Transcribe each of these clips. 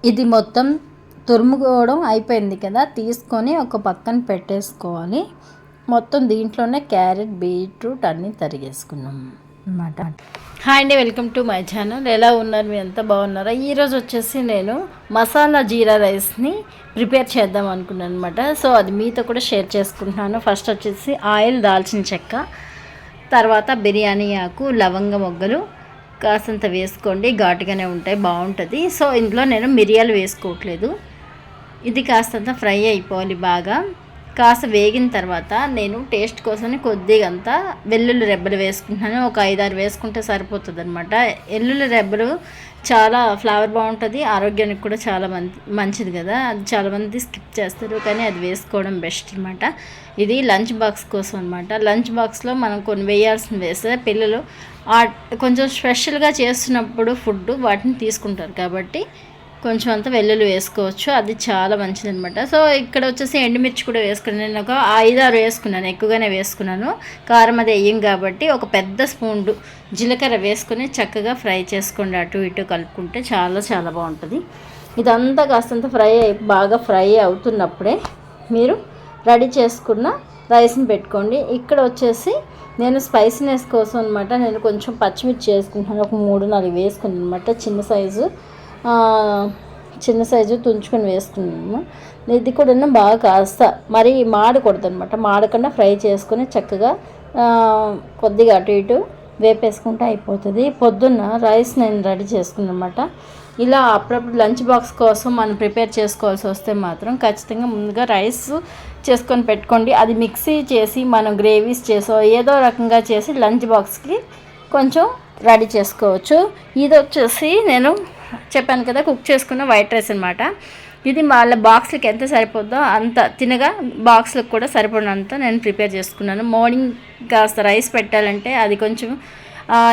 ఇది మొత్తం తురుముకోవడం అయిపోయింది కదా, తీసుకొని ఒక పక్కన పెట్టేసుకోవాలి. మొత్తం దీంట్లోనే క్యారెట్, బీట్రూట్ అన్నీ తరిగేసుకున్నాం అన్నమాట. హాయ్ అండి, వెల్కమ్ టు మై ఛానల్. ఎలా ఉన్నారు? మీరు ఎంత బాగున్నారా? ఈరోజు వచ్చేసి నేను మసాలా జీరా రైస్ని ప్రిపేర్ చేద్దాం అనుకున్నాను అనమాట. సో అది మీతో కూడా షేర్ చేసుకుంటున్నాను. ఫస్ట్ వచ్చేసి ఆయిల్, దాల్చిన చెక్క, తర్వాత బిర్యానీ ఆకు, లవంగ మొగ్గలు కాసంత వేసుకోండి, ఘాటుగానే ఉంటాయి, బాగుంటుంది. సో ఇందులో నేను మిరియాలు వేసుకోవట్లేదు. ఇది కాస్తంత ఫ్రై అయిపోవాలి బాగా. కాస్త వేగిన తర్వాత నేను టేస్ట్ కోసం కొద్దిగా అంతా వెల్లుల్లి రెబ్బలు వేసుకుంటున్నాను. ఒక 5-6 వేసుకుంటే సరిపోతుంది అనమాట. వెల్లుల్లి రెబ్బలు చాలా ఫ్లేవర్ బాగుంటుంది, ఆరోగ్యానికి కూడా చాలా మంచిది కదా. అది చాలామంది స్కిప్ చేస్తారు, కానీ అది వేసుకోవడం బెస్ట్ అనమాట. ఇది లంచ్ బాక్స్ కోసం అనమాట. లంచ్ బాక్స్లో మనం కొన్ని వేయాల్సింది వేస్తే పిల్లలు కొంచెం స్పెషల్గా చేస్తున్నప్పుడు ఫుడ్ వాటిని తీసుకుంటారు, కాబట్టి కొంచెం అంతా వెల్లుల్లి వేసుకోవచ్చు, అది చాలా మంచిది అనమాట. సో ఇక్కడ వచ్చేసి ఎండుమిర్చి కూడా వేసుకున్నాను. నేను ఒక 5-6 వేసుకున్నాను, ఎక్కువగానే వేసుకున్నాను. కారం అది వేయం కాబట్టి ఒక పెద్ద స్పూన్ జీలకర్ర వేసుకొని చక్కగా ఫ్రై చేసుకోండి. అటు ఇటు కలుపుకుంటే చాలా చాలా బాగుంటుంది. ఇదంతా కాస్తంత బాగా ఫ్రై అవుతున్నప్పుడే మీరు రెడీ చేసుకున్న రైస్ని పెట్టుకోండి. ఇక్కడ వచ్చేసి నేను స్పైసీనెస్ కోసం అనమాట, నేను కొంచెం పచ్చిమిర్చి వేసుకుంటున్నాను. ఒక 3-4 వేసుకున్నాను అనమాట. చిన్న సైజు తుంచుకొని వేసుకున్నాము. ఇది కూడా బాగా కాస్త మరి మాడకూడదు అనమాట. మాడకుండా ఫ్రై చేసుకొని చక్కగా కొద్దిగా అటు ఇటు వేపేసుకుంటే అయిపోతుంది. పొద్దున్న రైస్ నేను రెడీ చేసుకున్నాను అనమాట. ఇలా అప్పుడప్పుడు లంచ్ బాక్స్ కోసం మనం ప్రిపేర్ చేసుకోవాల్సి వస్తే మాత్రం ఖచ్చితంగా ముందుగా రైస్ చేసుకొని పెట్టుకోండి. అది మిక్సీ చేసి మనం గ్రేవీస్ చేసో ఏదో రకంగా చేసి లంచ్ బాక్స్కి కొంచెం రెడీ చేసుకోవచ్చు. ఇది వచ్చేసి నేను చెప్పాను కదా, కుక్ చేసుకున్న వైట్ రైస్ అనమాట. ఇది వాళ్ళ బాక్స్లకి ఎంత సరిపోద్దో అంత తినగా బాక్స్లకు కూడా సరిపడినంత నేను ప్రిపేర్ చేసుకున్నాను. మార్నింగ్ కాస్త రైస్ పెట్టాలంటే అది కొంచెం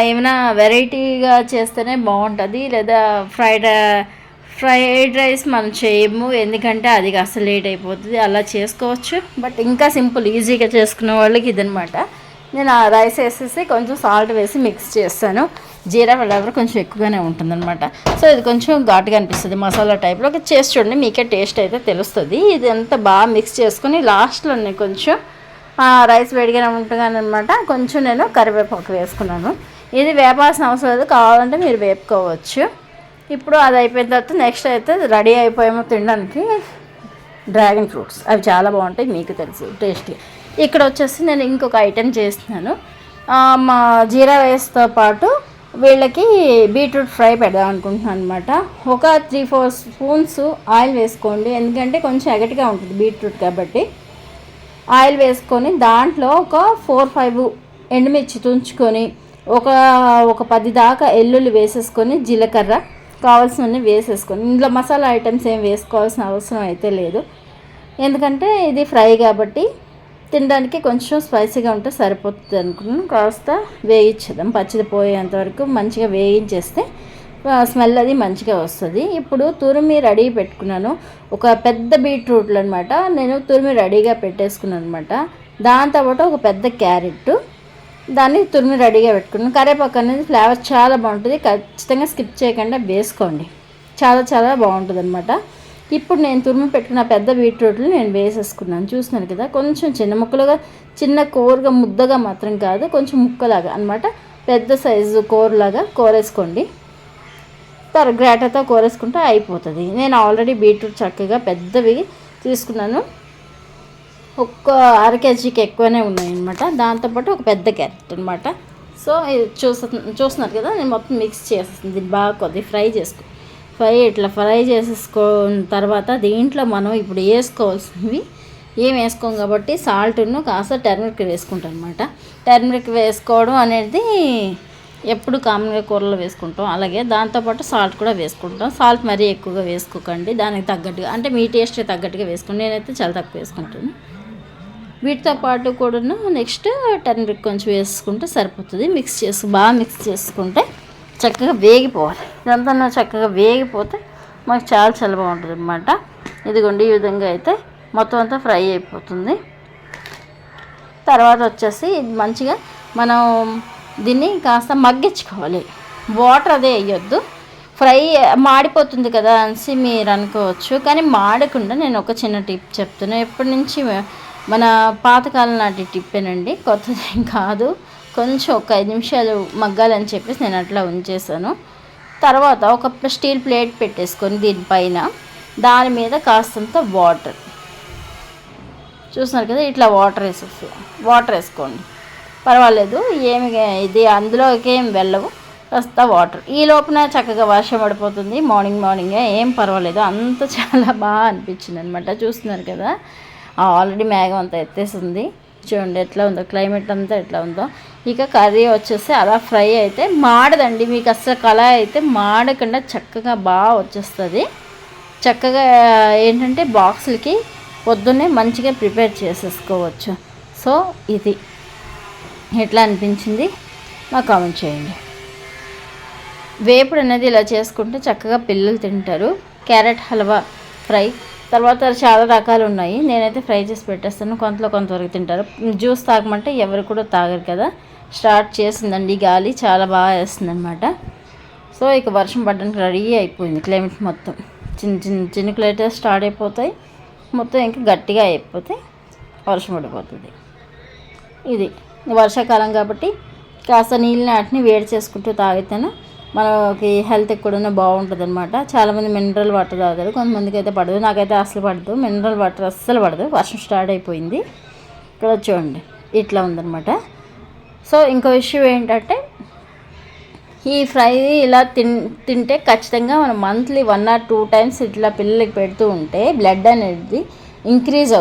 ఏమైనా వెరైటీగా చేస్తేనే బాగుంటుంది. లేదా ఫ్రైడ్ రైస్ మనం చేయము, ఎందుకంటే అది అసలు లేట్ అయిపోతుంది. అలా చేసుకోవచ్చు, బట్ ఇంకా సింపుల్ ఈజీగా చేసుకునే వాళ్ళకి ఇదనమాట. నేను ఆ రైస్ వేసేసి కొంచెం సాల్ట్ వేసి మిక్స్ చేస్తాను. జీరా ఫ్లేవర్ కొంచెం ఎక్కువగానే ఉంటుందన్నమాట. సో ఇది కొంచెం ఘాటుగా అనిపిస్తుంది, మసాలా టైప్లో. చేసి చూడండి, మీకే టేస్ట్ అయితే తెలుస్తుంది. ఇది అంతా బాగా మిక్స్ చేసుకుని లాస్ట్లో నేను కొంచెం రైస్ వేడిగానే ఉంటుందని అనమాట, కొంచెం నేను కరివేపాకు వేసుకున్నాను. ఇది వేపాల్సిన అవసరం లేదు, కావాలంటే మీరు వేపుకోవచ్చు. ఇప్పుడు అది అయిపోయిన తర్వాత నెక్స్ట్ అయితే రెడీ అయిపోయామో తినడానికి డ్రాగన్ ఫ్రూట్స్. అవి చాలా బాగుంటాయి, మీకు తెలుసు టేస్టీ. ఇక్కడ వచ్చేసి నేను ఇంకొక ఐటెం చేస్తున్నాను. మా జీరా రైస్తో పాటు వీళ్ళకి బీట్రూట్ ఫ్రై పెడదాం అనుకుంటున్నాను అనమాట. ఒక 3-4 స్పూన్స్ ఆయిల్ వేసుకోండి, ఎందుకంటే కొంచెం ఎగటిగా ఉంటుంది బీట్రూట్ కాబట్టి. ఆయిల్ వేసుకొని దాంట్లో ఒక 4-5 ఎండుమిర్చి తుంచుకొని ఒక 10 దాకా ఎల్లుల్లి వేసేసుకొని జీలకర్ర కావాల్సినవన్నీ వేసేసుకొని, ఇందులో మసాలా ఐటమ్స్ ఏం వేసుకోవాల్సిన అవసరం అయితే లేదు, ఎందుకంటే ఇది ఫ్రై కాబట్టి తినడానికి కొంచెం స్పైసీగా ఉంటే సరిపోతుంది అనుకున్నాను. కాస్త వేయించేద్దాం, పచ్చిది పోయేంతవరకు మంచిగా వేయించేస్తే స్మెల్ అది మంచిగా వస్తుంది. ఇప్పుడు తురిమి రెడీ పెట్టుకున్నాను. ఒక పెద్ద బీట్రూట్లు అనమాట, నేను తురిమి రెడీగా పెట్టేసుకున్నాను అనమాట. దాంతోపాటు ఒక పెద్ద క్యారెట్, దాన్ని తురిమి రెడీగా పెట్టుకున్నాను. కరివేపాకు అనేది ఫ్లేవర్ చాలా బాగుంటుంది, ఖచ్చితంగా స్కిప్ చేయకుండా వేసుకోండి, చాలా చాలా బాగుంటుంది అనమాట. ఇప్పుడు నేను తురిమి పెట్టుకున్న పెద్ద బీట్రూట్లు నేను వేసేసుకున్నాను. చూస్తున్నారు కదా, కొంచెం చిన్న ముక్కలుగా, చిన్న కూరగా ముద్దగా మాత్రం కాదు, కొంచెం ముక్కలాగా అనమాట, పెద్ద సైజు కూరలాగా కోరేసుకోండి. గ్రేటర్తో కోరేసుకుంటే అయిపోతుంది. నేను ఆల్రెడీ బీట్రూట్ చక్కగా పెద్దవి తీసుకున్నాను, ఒక 1/2 కేజీకి ఎక్కువనే ఉన్నాయన్నమాట. దాంతోపాటు ఒక పెద్ద క్యారెట్ అనమాట. సో ఇది చూస్తున్నారు కదా, నేను మొత్తం మిక్స్ చేసేస్తుంది. దీన్ని బాగా కొద్దిగా ఫ్రై చేసేసుకున్న తర్వాత దీంట్లో మనం ఇప్పుడు వేసుకోవాల్సినవి ఏం వేసుకోం కాబట్టి సాల్ట్ను కాస్త టర్మరిక్ వేసుకుంటాం అనమాట. టర్మరిక్ వేసుకోవడం అనేది ఎప్పుడు కామన్గా కూరలో వేసుకుంటాం, అలాగే దాంతోపాటు సాల్ట్ కూడా వేసుకుంటాం. సాల్ట్ మరీ ఎక్కువగా వేసుకోకండి, దానికి తగ్గట్టుగా, అంటే మీ టేస్ట్ తగ్గట్టుగా వేసుకోండి. నేనైతే చాలా తక్కువ వేసుకుంటాను. వీటితో పాటు కూడా నెక్స్ట్ టర్మరిక్ కొంచెం వేసుకుంటే సరిపోతుంది. బాగా మిక్స్ చేసుకుంటే చక్కగా వేగిపోవాలి. ఇదంతా చక్కగా వేగిపోతే మాకు చాలా చాలా బాగుంటుంది అనమాట. ఇదిగోండి, ఈ విధంగా అయితే మొత్తం అంతా ఫ్రై అయిపోతుంది. తర్వాత వచ్చేసి ఇది మంచిగా మనం దీన్ని కాస్త మగ్గించుకోవాలి. వాటర్ అదే వేయొద్దు, ఫ్రై మాడిపోతుంది కదా అనేసి మీరు అనుకోవచ్చు, కానీ మాడకుండా నేను ఒక చిన్న టిప్ చెప్తున్నాను. ఎప్పటి నుంచి మన పాతకాలం నాటి టిప్పేనండి, కొత్తదేం కాదు. కొంచెం ఒక 5 నిమిషాలు మగ్గాలని చెప్పేసి నేను అట్లా ఉంచేసాను. తర్వాత ఒక స్టీల్ ప్లేట్ పెట్టేసుకొని దీనిపైన దాని మీద కాస్తంత వాటర్, చూస్తున్నారు కదా ఇట్లా వాటర్ వేసుకోండి, పర్వాలేదు ఏమి ఇది అందులోకి ఏం వెళ్ళవు, కాస్త వాటర్. ఈ లోపల చక్కగా వర్షం పడిపోతుంది మార్నింగే, ఏం పర్వాలేదు. అంత చాలా బాగా అనిపించింది అనమాట. చూస్తున్నారు కదా ఆల్రెడీ మేఘం అంతా ఎత్తేసింది, చూడండి ఎట్లా ఉందో, క్లైమేట్ అంతా ఎట్లా ఉందో. ఇక కర్రీ వచ్చేసి అలా ఫ్రై అయితే మాడదండి, మీకు అసలు కళాయి అయితే మాడకుండా చక్కగా బాగా వచ్చేస్తుంది. చక్కగా ఏంటంటే బాక్సులకి పొద్దున్నే మంచిగా ప్రిపేర్ చేసేసుకోవచ్చు. సో ఇది ఎట్లా అనిపించింది మాకు కామెంట్ చేయండి. వేపుడు అనేది ఇలా చేసుకుంటే చక్కగా పిల్లలు తింటారు. క్యారెట్ హల్వా ఫ్రై, తర్వాత చాలా రకాలు ఉన్నాయి, నేనైతే ఫ్రై చేసి పెట్టేస్తాను. కొంతవరకు తింటారు. జ్యూస్ తాగమంటే ఎవరు కూడా తాగరు కదా. స్టార్ట్ చేసిందండి గాలి, చాలా బాగా వేస్తుంది అనమాట. సో ఇక వర్షం పడడానికి రెడీ అయిపోయింది. క్లైమేట్ మొత్తం చినుకులు అయితే స్టార్ట్ అయిపోతాయి, మొత్తం ఇంకా గట్టిగా అయిపోతే వర్షం పడిపోతుంది. ఇది వర్షాకాలం కాబట్టి కాస్త నీళ్ళని వాటిని వేడి చేసుకుంటూ తాగితేనే మనకి హెల్త్ కూడా బాగుంటుంది అనమాట. చాలామంది మినరల్ వాటర్ తాగుతారు, కొంతమందికి అయితే పడదు, నాకైతే అసలు పడదు. మినరల్ వాటర్ అస్సలు పడదు. వర్షం స్టార్ట్ అయిపోయింది, ఇక్కడ చూడండి ఇట్లా ఉందన్నమాట. సో ఇంకో విషయం ఏంటంటే ఈ ఫ్రై ఇలా తింటే ఖచ్చితంగా మనం మంత్లీ 1 or 2 times ఇట్లా పిల్లలకి పెడుతూ ఉంటే బ్లడ్ అనేది ఇంక్రీజ్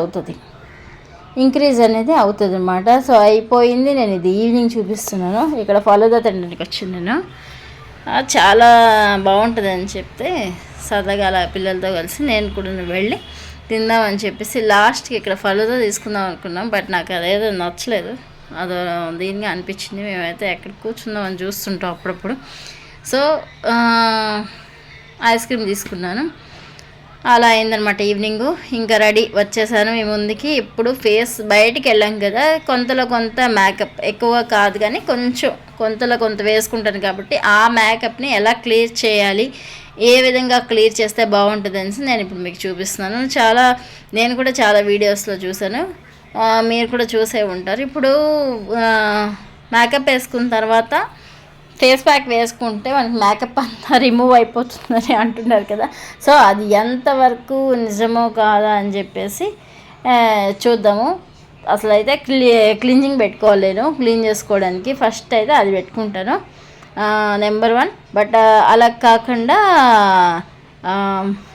అనేది అవుతుంది అనమాట. సో అయిపోయింది. నేను ఇది ఈవినింగ్ చూపిస్తున్నాను. ఇక్కడ ఫలూదా తినడానికి వచ్చింది నేను. చాలా బాగుంటుంది అని చెప్తే సరదాగా అలా పిల్లలతో కలిసి నేను కూడా వెళ్ళి తిందామని చెప్పేసి లాస్ట్కి ఇక్కడ ఫలూదా తీసుకుందాం అనుకున్నాం. బట్ నాకు అదేదో నచ్చలేదు, అదో దీనిగా అనిపించింది. మేమైతే ఎక్కడ కూర్చుందామని చూస్తుంటాం అప్పుడప్పుడు. సో ఐస్ క్రీమ్ తీసుకున్నాను. అలా అయిందనమాట ఈవినింగు. ఇంకా రెడీ వచ్చేసాను మీ ముందుకి. ఇప్పుడు ఫేస్ బయటికి వెళ్ళాం కదా, కొంతలో కొంత మేకప్ ఎక్కువ కాదు కానీ కొంతలో కొంత వేసుకుంటాను కాబట్టి ఆ మేకప్ని ఎలా క్లియర్ చేయాలి, ఏ విధంగా క్లియర్ చేస్తే బాగుంటుంది అనేసి నేను ఇప్పుడు మీకు చూపిస్తున్నాను. నేను కూడా చాలా వీడియోస్లో చూశాను, మీరు కూడా చూసే ఉంటారు. ఇప్పుడు మేకప్ వేసుకున్న తర్వాత ఫేస్ ప్యాక్ వేసుకుంటే మనకి మేకప్ అంతా రిమూవ్ అయిపోతుందని అంటున్నారు కదా. సో అది ఎంతవరకు నిజమో కాదా అని చెప్పేసి చూద్దాము. అసలు అయితే క్లీన్జింగ్ పెట్టుకోవాలి, నేను క్లీన్ చేసుకోవడానికి ఫస్ట్ అయితే అది పెట్టుకుంటాను నెంబర్ 1. బట్ అలా కాకుండా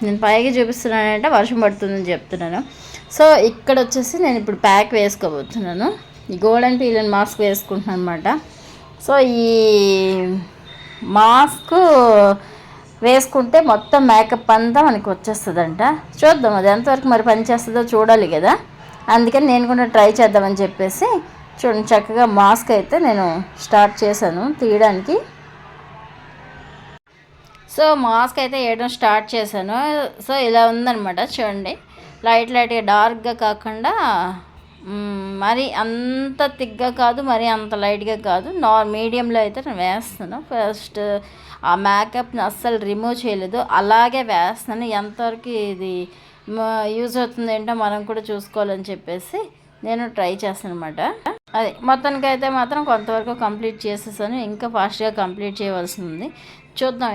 నేను పైకి చూపిస్తున్నానంటే వర్షం పడుతుందని చెప్తున్నాను. సో ఇక్కడ వచ్చేసి నేను ఇప్పుడు ప్యాక్ వేసుకోబోతున్నాను. ఈ గోల్డెన్ పీలన్ మాస్క్ వేసుకుంటున్నాను అనమాట. సో ఈ మాస్క్ వేసుకుంటే మొత్తం మేకప్ అంతా మనకి వచ్చేస్తుందంట. చూద్దాం అది ఎంతవరకు మరి పనిచేస్తుందో చూడాలి కదా. అందుకని నేను కూడా ట్రై చేద్దామని చెప్పేసి చూడండి చక్కగా మాస్క్ అయితే నేను స్టార్ట్ చేశాను తీయడానికి. సో మాస్క్ అయితే వేయడం స్టార్ట్ చేశాను. సో ఇలా ఉందన్నమాట చూడండి, లైట్గా డార్క్గా కాకుండా మరి అంత థిక్గా కాదు, మరి అంత లైట్గా కాదు, మీడియంలో అయితే నేను వేస్తున్నాను. ఫస్ట్ ఆ మేకప్ని అస్సలు రిమూవ్ చేయలేదు, అలాగే వేస్తున్నాను. ఎంతవరకు ఇది యూజ్ అవుతుంది ఏంటో మనం కూడా చూసుకోవాలని చెప్పేసి నేను ట్రై చేస్తాను అనమాట. అది మొత్తానికి అయితే మాత్రం కొంతవరకు కంప్లీట్ చేసేసాను, ఇంకా ఫాస్ట్గా కంప్లీట్ చేయవలసి ఉంది. చూద్దాం,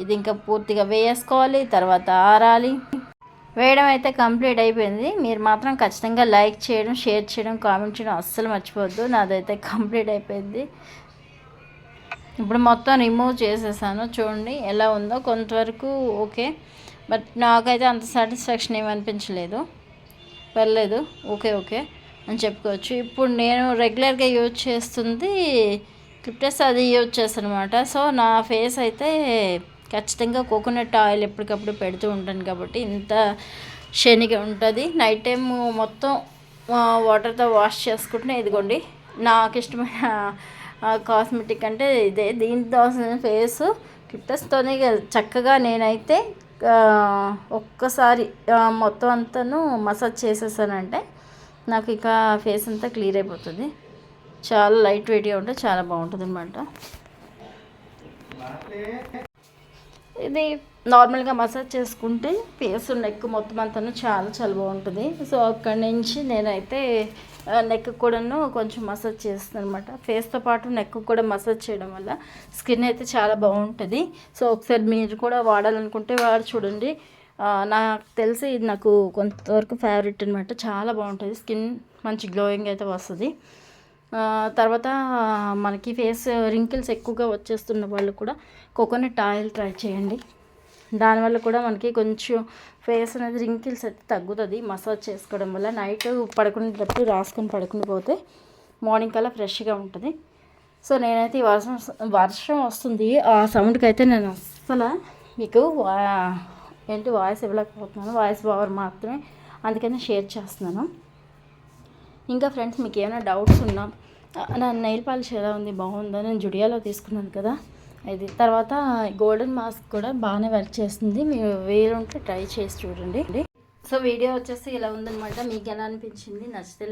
ఇది ఇంకా పూర్తిగా వేసుకోవాలి, తర్వాత ఆరాలి. వేయడం అయితే కంప్లీట్ అయిపోయింది. మీరు మాత్రం ఖచ్చితంగా లైక్ చేయడం, షేర్ చేయడం, కామెంట్ చేయడం అస్సలు మర్చిపోవద్దు. నాదైతే కంప్లీట్ అయిపోయింది. ఇప్పుడు మొత్తం రిమూవ్ చేసేసాను, చూడండి ఎలా ఉందో. కొంతవరకు ఓకే, బట్ నాకైతే అంత సాటిస్ఫాక్షన్ ఏమనిపించలేదు. పర్లేదు, ఓకే అని చెప్పుకోవచ్చు. ఇప్పుడు నేను రెగ్యులర్గా యూజ్ చేస్తుంది క్లిప్టెస్, అది యూజ్ చేస్తాను అనమాట. సో నా ఫేస్ అయితే ఖచ్చితంగా కోకోనట్ ఆయిల్ ఎప్పటికప్పుడు పెడుతూ ఉంటాను కాబట్టి ఇంత షైనీగా ఉంటుంది. నైట్ టైం మొత్తం వాటర్తో వాష్ చేసుకుంటే ఇదిగోండి నాకు ఇష్టమైన కాస్మెటిక్ అంటే ఇదే. దీంతో ఫేస్ క్లిప్టెస్తోనే చక్కగా నేనైతే ఒక్కసారి మొత్తం అంతాను మసాజ్ చేసేసానంటే నాకు ఇక ఫేస్ అంతా క్లియర్ అయిపోతుంది. చాలా లైట్ వెయిట్గా ఉంటే చాలా బాగుంటుంది అనమాట. ఇది నార్మల్గా మసాజ్ చేసుకుంటే ఫేస్ నెక్ మొత్తం అంతా చాలా చాలా బాగుంటుంది. సో అక్కడి నుంచి నేనైతే నెక్ కూడాను కొంచెం మసాజ్ చేస్తాను అనమాట. ఫేస్తో పాటు నెక్ కూడా మసాజ్ చేయడం వల్ల స్కిన్ అయితే చాలా బాగుంటుంది. సో ఒకసారి మీరు కూడా వాడాలనుకుంటే వాడి చూడండి. నాకు తెలిసి ఇది నాకు కొంతవరకు ఫేవరెట్ అనమాట. చాలా బాగుంటుంది, స్కిన్ మంచి గ్లోయింగ్ అయితే వస్తుంది. తర్వాత మనకి ఫేస్ రింకిల్స్ ఎక్కువగా వచ్చేస్తున్న వాళ్ళు కూడా కోకోనట్ ఆయిల్ ట్రై చేయండి. దానివల్ల కూడా మనకి కొంచెం ఫేస్ అనేది రింకిల్స్ అయితే తగ్గుతుంది మసాజ్ చేసుకోవడం వల్ల. నైట్ పడుకునేటప్పుడు రాసుకొని పడుకుని పోతే మార్నింగ్ కల్లా ఫ్రెష్గా ఉంటుంది. సో నేనైతే ఈ వర్షం వస్తుంది, ఆ సౌండ్కి అయితే నేను అస్సలు మీకు వాయిస్ ఇవ్వలేకపోతున్నాను. వాయిస్ ఓవర్ మాత్రమే, అందుకని షేర్ చేస్తున్నాను. ఇంకా ఫ్రెండ్స్, మీకు ఏమైనా డౌట్స్ ఉన్నా, నా నెయిల్ పాలిష్ ఎలా ఉంది, బాగుందా, నేను జుడియాలో తీసుకున్నాను కదా ఇది. తర్వాత గోల్డెన్ మాస్క్ కూడా బాగానే వర్క్ చేస్తుంది, మీరు వేరుంటే ట్రై చేసి చూడండి. సో వీడియో వచ్చేసి ఇలా ఉందనమాట. మీకు ఎలా అనిపించింది, నచ్చితే